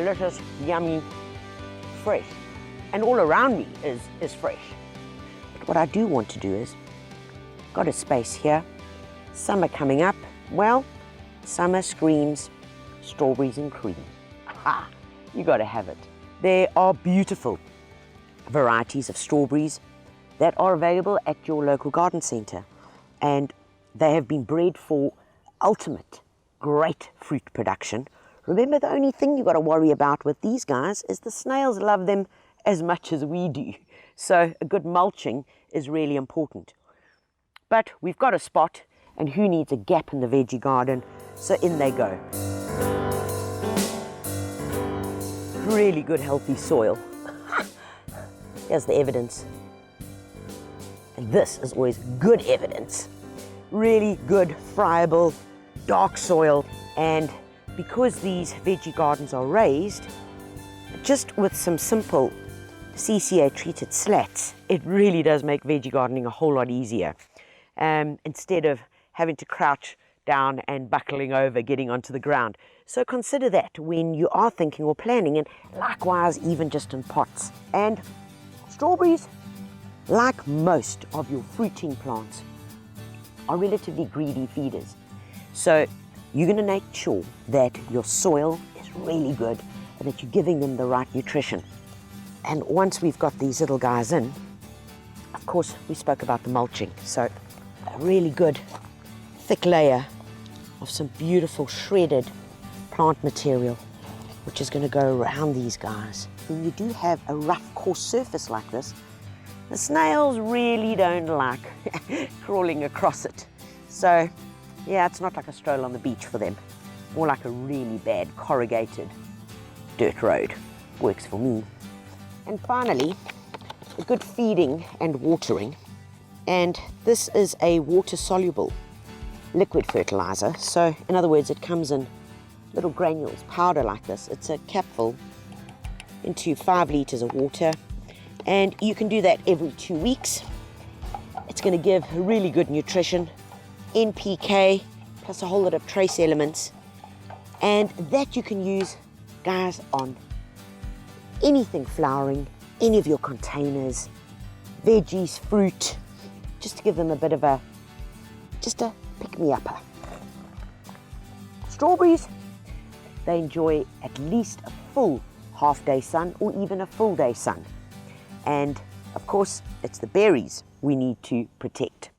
delicious, yummy, fresh. And all around me is fresh. But what I do want to do is, got a space here, summer coming up, well, summer screams strawberries and cream. Aha, you gotta have it. There are beautiful varieties of strawberries that are available at your local garden centre, and they have been bred for ultimate great fruit production. Remember, the only thing you've got to worry about with these guys is the snails love them as much as we do. So a good mulching is really important. But we've got a spot, and who needs a gap in the veggie garden? So in they go. Really good healthy soil. Here's the evidence. And this is always good evidence. Really good, friable, dark soil. And because these veggie gardens are raised, just with some simple CCA treated slats, it really does make veggie gardening a whole lot easier. Instead of having to crouch down and buckling over getting onto the ground. So consider that when you are thinking or planning, and likewise even just in pots. And strawberries, like most of your fruiting plants, are relatively greedy feeders. So you're going to make sure that your soil is really good and that you're giving them the right nutrition. And once we've got these little guys in, of course, we spoke about the mulching. So a really good thick layer of some beautiful shredded plant material, which is going to go around these guys. When you do have a rough, coarse surface like this, the snails really don't like crawling across it. So yeah, it's not like a stroll on the beach for them. More like a really bad corrugated dirt road. Works for me. And finally, a good feeding and watering. And this is a water-soluble liquid fertilizer. So in other words, it comes in little granules, powder like this. It's a capful into 5 litres of water. And you can do that every 2 weeks. It's going to give really good nutrition, NPK, plus a whole lot of trace elements. And that you can use, guys, on anything flowering, any of your containers, veggies, fruit, just to give them a bit of a pick-me-upper. Strawberries, they enjoy at least a full half-day sun or even a full-day sun. And of course, it's the berries we need to protect.